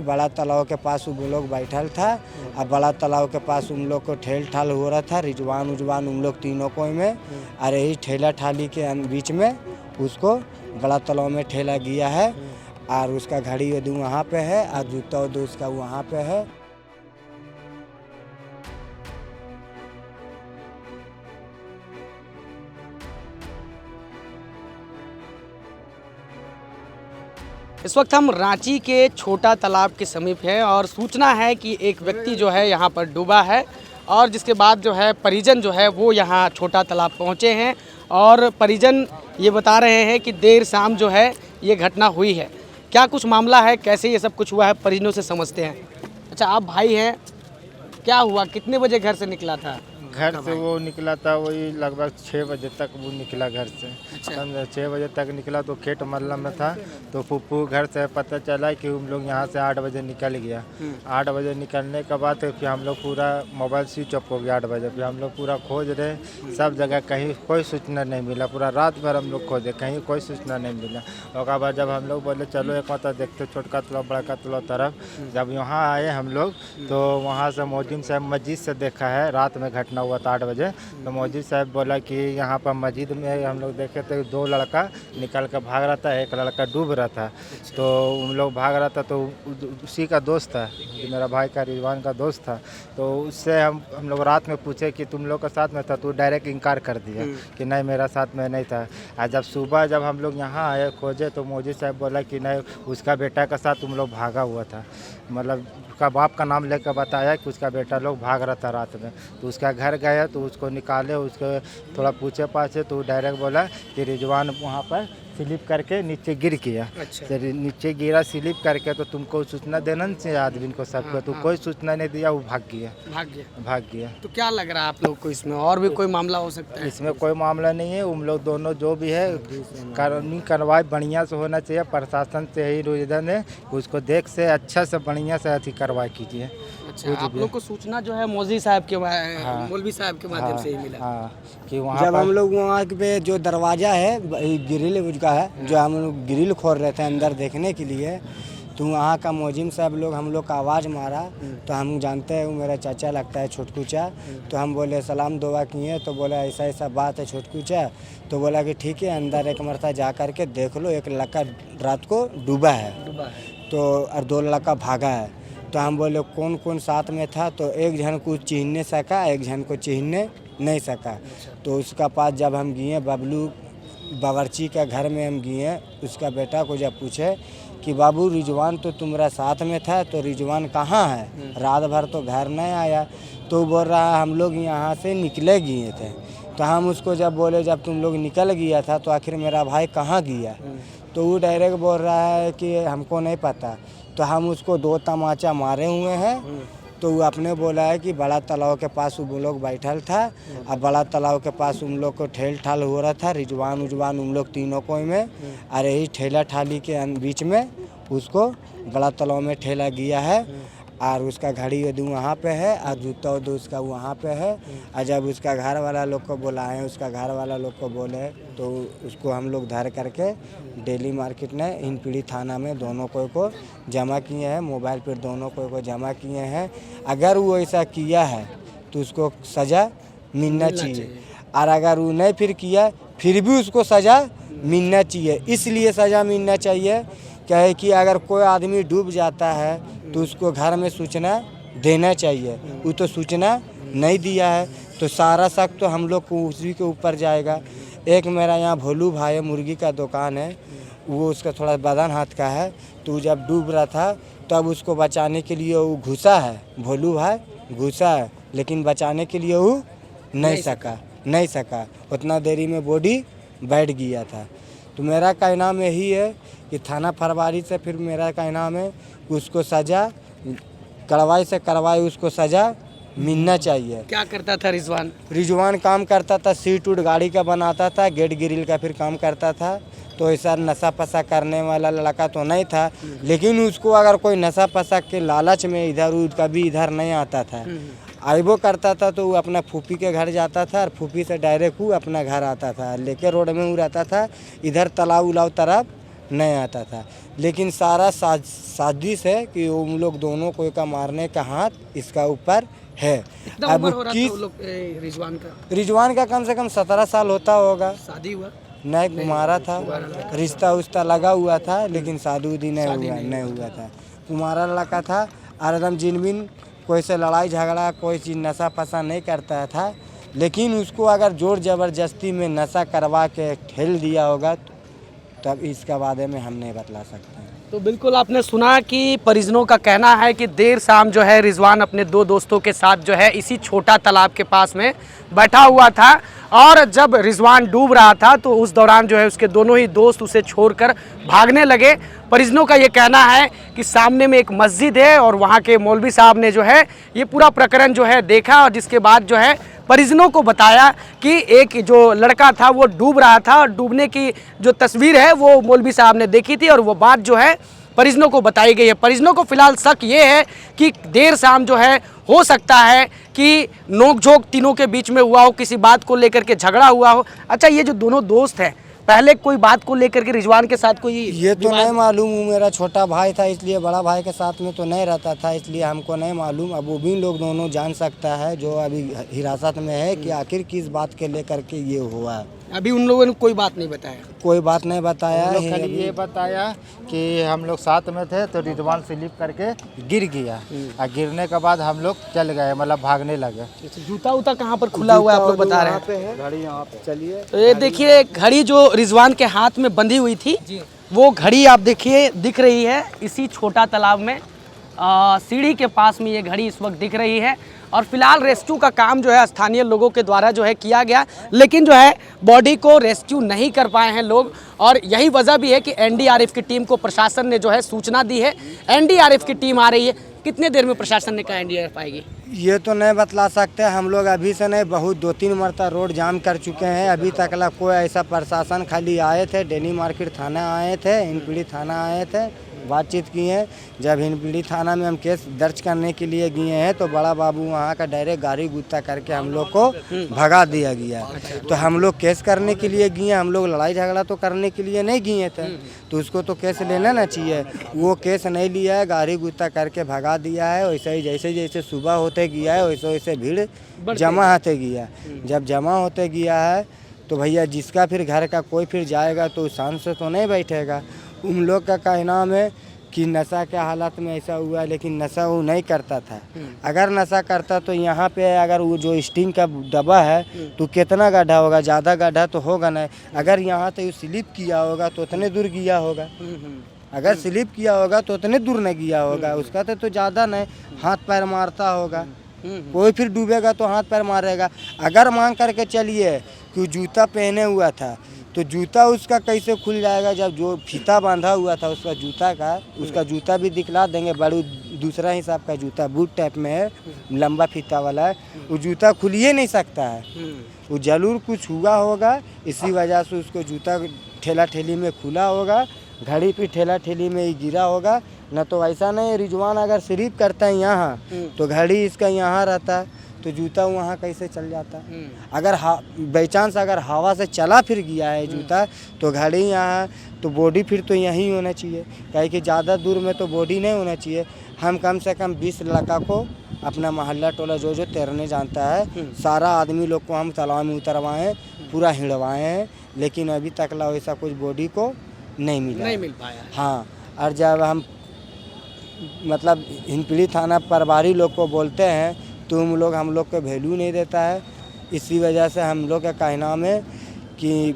बड़ा तालाब के पास वो लोग बैठल था और बड़ा तालाब के पास उन लोग को ठेल ठाल हो रहा था, रिजवान उजवान उन लोग तीनों को में, और यही ठेला ठाली के बीच में उसको बड़ा तालाब में ठेला गया है और उसका घड़ी यदि वहाँ पे है और जूता उदू उसका वहाँ पे है। इस वक्त हम रांची के छोटा तालाब के समीप हैं और सूचना है कि एक व्यक्ति जो है यहाँ पर डूबा है और जिसके बाद जो है परिजन जो है वो यहाँ छोटा तालाब पहुँचे हैं और परिजन ये बता रहे हैं कि देर शाम जो है ये घटना हुई है। क्या कुछ मामला है, कैसे ये सब कुछ हुआ है, परिजनों से समझते हैं। अच्छा, आप भाई हैं, क्या हुआ, कितने बजे घर से निकला था? घर से वो निकला था वही लगभग 6 बजे तक वो निकला घर से। समझे, 6 बजे तक निकला तो खेत मल्ला में था। तो फूफू घर से पता चला कि हम लोग यहाँ से 8 बजे निकल गया। 8 बजे निकलने के बाद फिर हम लोग पूरा मोबाइल स्विच ऑफ हो गया 8 बजे। फिर हम लोग पूरा खोज रहे सब जगह, कहीं कोई सूचना नहीं मिला। पूरा रात भर हम लोग खोजे, कहीं कोई सूचना नहीं मिला। और बाद जब हम लोग बोले चलो एक बार देखते छोटका तालाब बड़का तालाब तरफ, जब यहाँ आए हम लोग तो वहाँ से मोजिम साहब मस्जिद से देखा है, रात में घटना हुआ था 8 बजे। तो मौजी साहब बोला कि यहाँ पर मस्जिद में हम लोग देखे थे 2 लड़का निकल कर भाग रहा था, एक लड़का डूब रहा था। तो उन लोग भाग रहा था तो उसी का दोस्त था, मेरा भाई का रिजवान का दोस्त था। तो उससे हम लोग रात में पूछे कि तुम लोग के साथ में था, तो डायरेक्ट इनकार कर दिया कि नहीं मेरा साथ में नहीं था। और जब सुबह जब हम लोग यहाँ आए खोजे तो मौजी साहब बोला कि नहीं उसका बेटा के साथ तुम लोग भागा हुआ था, मतलब उसका बाप का नाम लेकर बताया कि उसका बेटा लोग भाग रहा था रात में। तो उसका घर गया तो उसको निकाले, उसको थोड़ा पूछे पाछे तो डायरेक्ट बोला कि रिजवान वहाँ पर स्लिप करके नीचे गिर गया। अच्छा। तो नीचे गिरा स्लिप करके, तो तुमको सूचना देना चाहिए आदमी को सबको। तो कोई सूचना नहीं दिया, वो भाग गया। तो क्या लग रहा है आप लोग को, इसमें और भी कोई मामला हो सकता है? इसमें कोई मामला नहीं है। उन लोग दोनों जो भी है कानूनी कार्रवाई बढ़िया से होना चाहिए। प्रशासन से यही निवेदन है, उसको देख से अच्छा से बढ़िया से अच्छी कार्रवाई कीजिए। अच्छा, आप लोग को सूचना जो है मौलवी साहब के माध्यम से ही मिला? हाँ, कि वहाँ जब हम लोग वहाँ पे जो दरवाज़ा है ग्रिल उसका है, जो हम लोग ग्रिल खोल रहे थे अंदर देखने के लिए, तो वहाँ का मोजिम साहब लोग हम लोग का आवाज़ मारा। तो हम जानते हैं वो मेरा चाचा लगता है छोटकूचा। तो हम बोले सलाम दुआ किए, तो बोला ऐसा ऐसा बात है छोटकूचा। तो बोला कि ठीक है अंदर एक मरता जा कर के देख लो, एक लड़का रात को डूबा है तो और 2 लड़का भागा है। तो हम बोले कौन कौन साथ में था, तो एक जन को चिन्हने सका, एक जन को चिन्हने नहीं सका। तो उसका पास जब हम गए बबलू बावर्ची का घर में हम गए, उसका बेटा को जब पूछे कि बाबू रिजवान तो तुम्हारा साथ में था, तो रिजवान कहाँ है, रात भर तो घर नहीं आया। तो बोल रहा है हम लोग यहाँ से निकले गए थे। तो हम उसको जब बोले जब तुम लोग निकल गया था तो आखिर मेरा भाई कहाँ गया, तो वो डायरेक्ट बोल रहा है कि हमको नहीं पता। तो हम उसको 2 तमाचा मारे हुए हैं। तो वो अपने बोला है कि बड़ा तालाब के पास वो लोग बैठल था और बड़ा तालाब के पास उन लोग को ठेल ठाल हो रहा था, रिजवान उजवान उन लोग तीनों को में, और यही ठेला ठाली के बीच में उसको बड़ा तालाब में ठेला गया है और उसका घड़ी यदि वहाँ पे है और जूता उदू उसका वहाँ पे है। और जब उसका घर वाला लोग को बुलाए, उसका घर वाला लोग को बोले तो उसको हम लोग धर करके डेली मार्केट में हिंदपीढ़ी थाना में दोनों को जमा किए हैं, मोबाइल पर दोनों को जमा किए हैं। अगर वो ऐसा किया है तो उसको सज़ा मिलना चाहिए, और अगर वो नहीं फिर किया फिर भी उसको सज़ा मिलना चाहिए। इसलिए सज़ा मिलना चाहिए क्या है कि अगर कोई आदमी डूब जाता है तो उसको घर में सूचना देना चाहिए। वो तो सूचना नहीं दिया है तो सारा शक तो हम लोग को उसी के ऊपर जाएगा। एक मेरा यहाँ भोलू भाई है, मुर्गी का दुकान है, वो उसका थोड़ा बदन हाथ का है। तो जब डूब रहा था तब उसको बचाने के लिए वो घुसा है, भोलू भाई घुसा है, लेकिन बचाने के लिए वो नहीं सका। उतना देरी में बॉडी बैठ गया था। तो मेरा कहना में यही है कि थाना फरवारी से फिर मेरा कहना है कि उसको सज़ा करवाई से करवाई, उसको सज़ा मिलना चाहिए। क्या करता था रिजवान? रिजवान काम करता था, सीट उट गाड़ी का बनाता था, गेट ग्रिल का फिर काम करता था। तो ऐसा नशा पसा करने वाला लड़का तो नहीं था, लेकिन उसको अगर कोई नशा पसा के लालच में इधर कभी इधर नहीं आता था। आइबो करता था तो वो अपना फूफी के घर जाता था और फूफी से डायरेक्ट वो अपना घर आता था, लेके रोड में वो रहता था। इधर तालाब उलाव तरफ नहीं आता था। लेकिन सारा साजिश है कि उन लोग दोनों को का मारने का हाथ इसका ऊपर है। कितना उम्र हो रहा था वो लोग रिजवान का? रिजवान का कम से कम 17 साल होता होगा। शादी हुआ? नहीं, कुमारा था, रिश्ता उस्ता लगा हुआ था, लेकिन शादी उदी नहीं हुआ था। कुमारा लड़का था और एकदम जिनबिन कोई से लड़ाई झगड़ा कोई चीज़ नशा फशा नहीं करता था। लेकिन उसको अगर जोर ज़बरदस्ती में नशा करवा के ठेल दिया होगा तब इसका बारे में हम नहीं बतला सकते हैं। तो बिल्कुल आपने सुना कि परिजनों का कहना है कि देर शाम जो है रिजवान अपने दो दोस्तों के साथ जो है इसी छोटा तालाब के पास में बैठा हुआ था और जब रिजवान डूब रहा था तो उस दौरान जो है उसके दोनों ही दोस्त उसे छोड़कर भागने लगे। परिजनों का ये कहना है कि सामने में एक मस्जिद है और वहाँ के मौलवी साहब ने जो है ये पूरा प्रकरण जो है देखा और जिसके बाद जो है परिजनों को बताया कि एक जो लड़का था वो डूब रहा था और डूबने की जो तस्वीर है वो मौलवी साहब ने देखी थी और वो बात जो है परिजनों को बताई गई है। परिजनों को फिलहाल शक ये है कि देर शाम जो है हो सकता है कि नोकझोंक तीनों के बीच में हुआ हो, किसी बात को लेकर के झगड़ा हुआ हो। अच्छा, ये जो दोनों दोस्त हैं पहले कोई बात को लेकर के रिजवान के साथ कोई ये तो नहीं मालूम। वो मेरा छोटा भाई था इसलिए बड़ा भाई के साथ में तो नहीं रहता था, इसलिए हमको नहीं मालूम। अब वो भी लोग दोनों जान सकता है जो अभी हिरासत में है कि आखिर किस बात के लेकर के ये हुआ है। अभी उन लोगों ने कोई बात नहीं बताया? कोई बात नहीं बताया हम लोग है। खाली ये बताया कि हम लोग साथ में थे तो रिजवान स्लिप करके गिर गया और गिरने के बाद हम लोग चल गए, मतलब भागने लगे। जूता उता कहाँ पर खुला हुआ है आप लोग बता रहे हैं? घड़ी यहाँ पे। चलिए तो ये देखिए घड़ी जो रिजवान के हाथ में बंधी हुई थी वो घड़ी आप देखिए दिख रही है इसी छोटा तालाब में। सीढ़ी के पास में ये घड़ी इस वक्त दिख रही है और फिलहाल रेस्क्यू का काम जो है स्थानीय लोगों के द्वारा जो है किया गया, लेकिन जो है बॉडी को रेस्क्यू नहीं कर पाए हैं लोग और यही वजह भी है कि एनडीआरएफ की टीम को प्रशासन ने जो है सूचना दी है। एनडीआरएफ की टीम आ रही है। कितने देर में प्रशासन ने कहा एनडीआरएफ आएगी? ये तो नहीं बतला सकते हम लोग। अभी से नहीं, बहुत 2-3 मरतबा रोड जाम कर चुके हैं। अभी तक ला कोई ऐसा प्रशासन खाली आए थे, डेनी मार्केट थाना आए थे, हिंदपीढ़ी थाना आए थे, बातचीत किए हैं। जब हिंदपीढ़ी थाना में हम केस दर्ज करने के लिए गए हैं तो बड़ा बाबू वहाँ का डायरेक्ट गाड़ी गुत्ता करके हम लोग को भगा दिया गया। तो हम लोग केस करने के लिए गए, हम लोग लड़ाई झगड़ा तो करने के लिए नहीं गए थे, तो उसको तो केस लेना ना चाहिए। वो केस नहीं लिया है, गाड़ी गुत्ता करके भगा दिया है। वैसे ही जैसे जैसे सुबह होते गया है वैसे वैसे भीड़ जमा होते गया। जब जमा होते गया है तो भैया जिसका फिर घर का कोई फिर जाएगा तो शान से तो नहीं बैठेगा। उन लोग का कहना है कि नशा के हालत में ऐसा हुआ, लेकिन नशा वो नहीं करता था। अगर नशा करता तो यहाँ पे अगर वो जो स्टिंग का दबा है तो कितना गड्ढा होगा, ज़्यादा गड्ढा तो होगा नहीं। अगर यहाँ तो स्लिप किया होगा तो उतने दूर गया होगा। अगर स्लिप किया होगा तो उतने दूर नहीं गया होगा। उसका तो ज़्यादा नहीं, हाथ पैर मारता होगा। कोई फिर डूबेगा तो हाथ पैर मारेगा। अगर मान करके चलिए कि जूता पहने हुआ था तो जूता उसका कैसे खुल जाएगा? जब जो फीता बांधा हुआ था उसका जूता का, उसका जूता भी दिखला देंगे। बड़ू दूसरा हिसाब का जूता बूट टाइप में है, लंबा फीता वाला है, वो जूता खुल ही नहीं सकता है। वो जरूर कुछ हुआ होगा, इसी वजह से उसको जूता ठेला ठेली में खुला होगा, घड़ी पे ठेला ठेली में ही गिरा होगा। न तो ऐसा नहीं, रिजवान अगर सिर्फ करता है यहाँ तो घड़ी इसका यहाँ रहता है तो जूता वहाँ कैसे चल जाता। अगर बाई चांस अगर हवा से चला फिर गया है जूता तो घड़ी यहाँ, तो बॉडी फिर तो यहीं होना चाहिए। कहीं कि ज़्यादा दूर में तो बॉडी नहीं होना चाहिए। हम कम से कम 20 लड़का को अपना मोहल्ला टोला जो जो तैरने जानता है सारा आदमी लोग को हम तालाब में उतरवाएँ, पूरा हिड़वाए हैं, लेकिन अभी तक ला वैसा कुछ बॉडी को नहीं मिल पाया। हाँ, और जब हम मतलब हिंदपीढ़ी थाना प्रभारी लोग को बोलते हैं तो हम लोग को वैल्यू नहीं देता है। इसी वजह से हम लोग का कहना है कि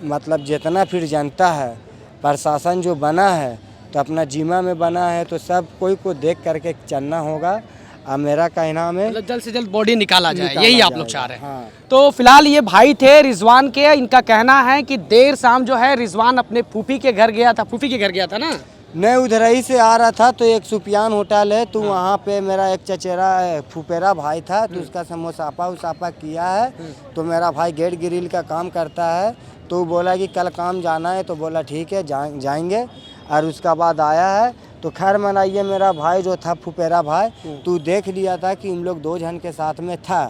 मतलब जितना फिर जनता है, प्रशासन जो बना है तो अपना जिम्मा में बना है तो सब कोई को देख करके चलना होगा। और मेरा कहना है मतलब जल्द से जल्द बॉडी निकाला जाए, यही आप लोग चाह रहे हैं। हाँ। तो फिलहाल ये भाई थे रिजवान के, इनका कहना है कि देर शाम जो है रिजवान अपने फूफी के घर गया था। फूफी के घर गया था ना? मैं उधर ही से आ रहा था तो एक सुफियान होटल है तो वहाँ पे मेरा एक चचेरा फुपेरा भाई था तो उसका मुसाफा किया है। तो मेरा भाई गेट ग्रिल का काम करता है तो बोला कि कल काम जाना है, तो बोला ठीक है जाएंगे। और उसका बाद आया है तो खैर मनाइए, मेरा भाई जो था फुपेरा भाई तो देख लिया था कि उन लोग 2 जन के साथ में था।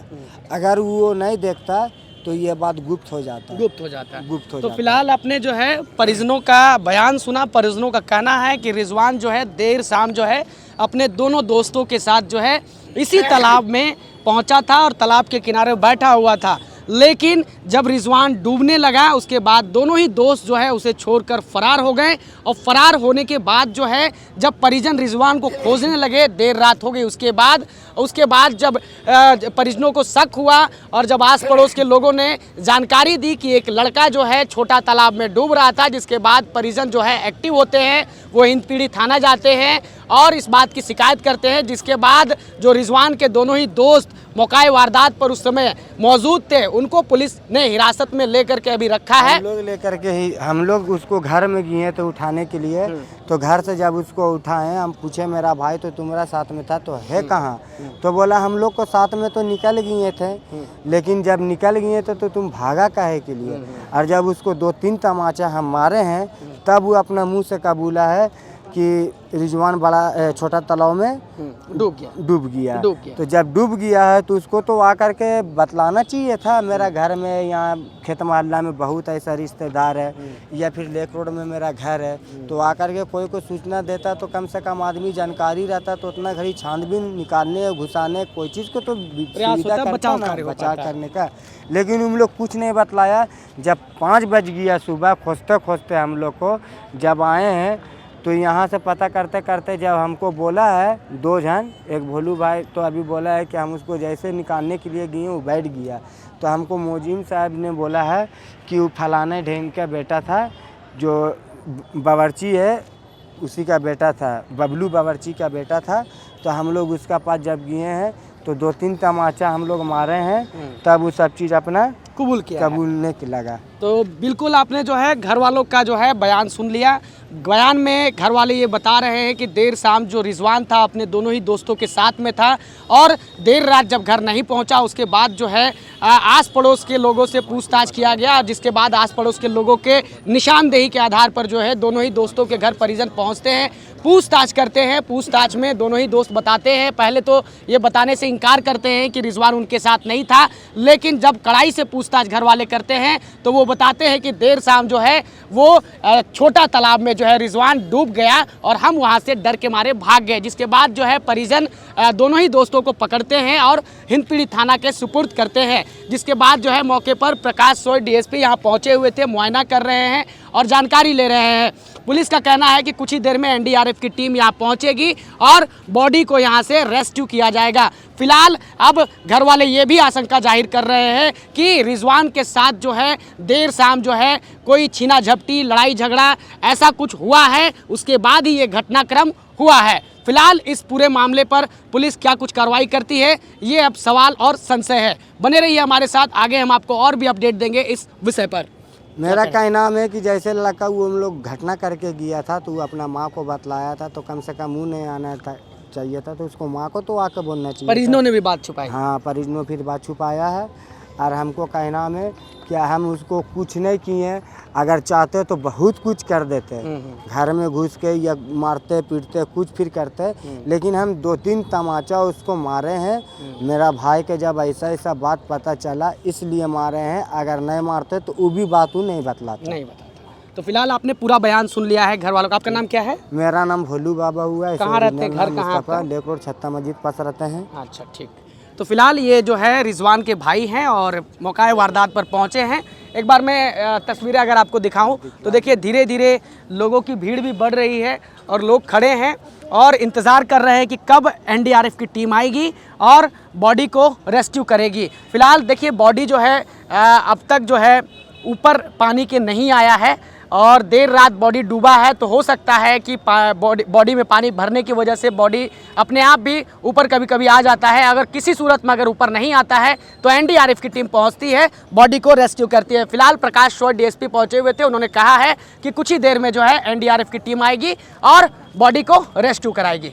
अगर वो नहीं देखता तो ये बात गुप्त हो जाता है। गुप्त हो जाता है। गुप्त हो तो जाता फिलहाल आपने जो है परिजनों का बयान सुना। परिजनों का कहना है कि रिजवान जो है देर शाम जो है अपने दोनों दोस्तों के साथ जो है इसी तालाब में पहुंचा था और तालाब के किनारे बैठा हुआ था, लेकिन जब रिजवान डूबने लगा उसके बाद दोनों ही दोस्त जो है उसे छोड़कर फरार हो गए। और फरार होने के बाद जो है जब परिजन रिजवान को खोजने लगे, देर रात हो गई, उसके बाद जब परिजनों को शक हुआ और जब आस पड़ोस के लोगों ने जानकारी दी कि एक लड़का जो है छोटा तालाब में डूब रहा था, जिसके बाद परिजन जो है एक्टिव होते हैं, वो हिंदपीढ़ी थाना जाते हैं और इस बात की शिकायत करते हैं, जिसके बाद जो रिजवान के दोनों ही दोस्त मौकाए वारदात पर उस समय मौजूद थे, उनको पुलिस ने हिरासत में लेकर के अभी रखा है। हम लोग उसको घर में गए थे उठाने के लिए, तो घर से जब उसको उठाए हम पूछे मेरा भाई तो तुम्हारा साथ में था, तो है कहाँ? तो बोला हम लोग को साथ में तो निकल गए थे, लेकिन जब निकल गए थे तो तुम भागा काहे के लिए? और जब उसको 2-3 तमाचा हम मारे हैं तब वो अपना मुंह से कबूला है कि रिजवान बड़ा छोटा तालाब में डूब गया। तो जब डूब गया है तो उसको तो आकर के बतलाना चाहिए था, मेरा घर में यहाँ खेत मोहल्ला में बहुत ऐसा रिश्तेदार है या फिर लेक रोड में मेरा घर है, तो आकर के कोई को सूचना देता तो कम से कम आदमी जानकारी रहता, तो उतना घड़ी छानबीन निकालने घुसाने कोई चीज़ को तो सुविधा करता ना, बचाव करने का। लेकिन उन लोग कुछ नहीं बतलाया। जब 5 बज गया सुबह, खोजते खोजते हम लोग को जब आए हैं तो यहाँ से पता करते करते जब हमको बोला है 2 जन, एक भोलू भाई तो अभी बोला है कि हम उसको जैसे निकालने के लिए गए वो बैठ गया, तो हमको मोजिम साहब ने बोला है कि वो फलाने ढेंग का बेटा था, जो बावर्ची है उसी का बेटा था, बबलू बावर्ची का बेटा था। तो हम लोग उसका पास जब गए हैं तो 2-3 तमाचा हम लोग मारे हैं, तब वो सब चीज़ अपना कबूलने के लगा। तो बिल्कुल आपने जो है घर वालों का जो है बयान सुन लिया। बयान में घर वाले ये बता रहे हैं कि देर शाम जो रिजवान था अपने दोनों ही दोस्तों के साथ में था और देर रात जब घर नहीं पहुंचा उसके बाद जो है आस पड़ोस के लोगों से पूछताछ किया गया, जिसके बाद आस पड़ोस के लोगों के निशानदेही के आधार पर जो है दोनों ही दोस्तों के घर परिजन पहुंचते हैं, पूछताछ करते हैं। पूछताछ में दोनों ही दोस्त बताते हैं, पहले तो ये बताने से इनकार करते हैं कि रिजवान उनके साथ नहीं था, लेकिन जब कड़ाई से पूछताछ घर वाले करते हैं तो वो बताते हैं कि देर शाम जो है वो छोटा तालाब में जो है रिजवान डूब गया और हम वहाँ से डर के मारे भाग गए। जिसके बाद जो है परिजन दोनों ही दोस्तों को पकड़ते हैं और हिंदपीढ़ी थाना के सुपुर्द करते हैं। जिसके बाद जो है मौके पर प्रकाश सोय डीएसपी यहाँ पहुँचे हुए थे, मुआयना कर रहे हैं और जानकारी ले रहे हैं। पुलिस का कहना है कि कुछ ही देर में एनडीआरएफ की टीम यहाँ पहुँचेगी और बॉडी को यहाँ से रेस्क्यू किया जाएगा। फिलहाल अब घर वाले ये भी आशंका जाहिर कर रहे हैं कि रिजवान के साथ जो है देर शाम जो है कोई छीना झपटी, लड़ाई झगड़ा ऐसा कुछ हुआ है, उसके बाद ही ये घटनाक्रम हुआ है। फिलहाल इस पूरे मामले पर पुलिस क्या कुछ कार्रवाई करती है, ये अब सवाल और संशय है। बने रहिए हमारे साथ, आगे हम आपको और भी अपडेट देंगे इस विषय पर। मेरा कहना है कि जैसे लड़का वो हम लोग घटना करके गया था तो वो अपना माँ को बतलाया था, तो कम से कम मुँह नहीं आना था चाहिए था, तो उसको माँ को तो आके बोलना चाहिए। परिजनों ने भी बात छुपाई। हाँ, परिजनों फिर बात छुपाया है। और हमको कहना में क्या हम उसको कुछ नहीं किए, अगर चाहते तो बहुत कुछ कर देते, घर में घुस के या मारते पीटते कुछ फिर करते, लेकिन हम 2-3 तमाचा उसको मारे हैं। मेरा भाई के जब ऐसा बात पता चला इसलिए मारे हैं, अगर नहीं मारते तो वो भी बात वो नहीं बतलाता। तो फिलहाल आपने पूरा बयान सुन लिया है घर वालों का। आपका नाम क्या है? मेरा नाम भोलू बाबा हुआ है। कहाँ रहते हैं? घर कहाँ आपका? लेक रोड छत्ता मस्जिद पास रहते हैं। अच्छा, ठीक। तो फिलहाल ये जो है रिजवान के भाई हैं और मौकाए वारदात पर पहुंचे हैं। एक बार मैं तस्वीरें अगर आपको दिखाऊं तो देखिए धीरे धीरे लोगों की भीड़ भी बढ़ रही है और लोग खड़े हैं और इंतज़ार कर रहे हैं कि कब एनडीआरएफ की टीम आएगी और बॉडी को रेस्क्यू करेगी। फिलहाल देखिए बॉडी जो है अब तक जो है ऊपर पानी के नहीं आया है और देर रात बॉडी डूबा है, तो हो सकता है कि बॉडी में पानी भरने की वजह से बॉडी अपने आप भी ऊपर कभी कभी आ जाता है। अगर किसी सूरत में अगर ऊपर नहीं आता है तो एनडीआरएफ की टीम पहुंचती है, बॉडी को रेस्क्यू करती है। फिलहाल प्रकाश सोय डीएसपी पहुंचे हुए थे, उन्होंने कहा है कि कुछ ही देर में जो है एनडीआरएफ की टीम आएगी और बॉडी को रेस्क्यू कराएगी।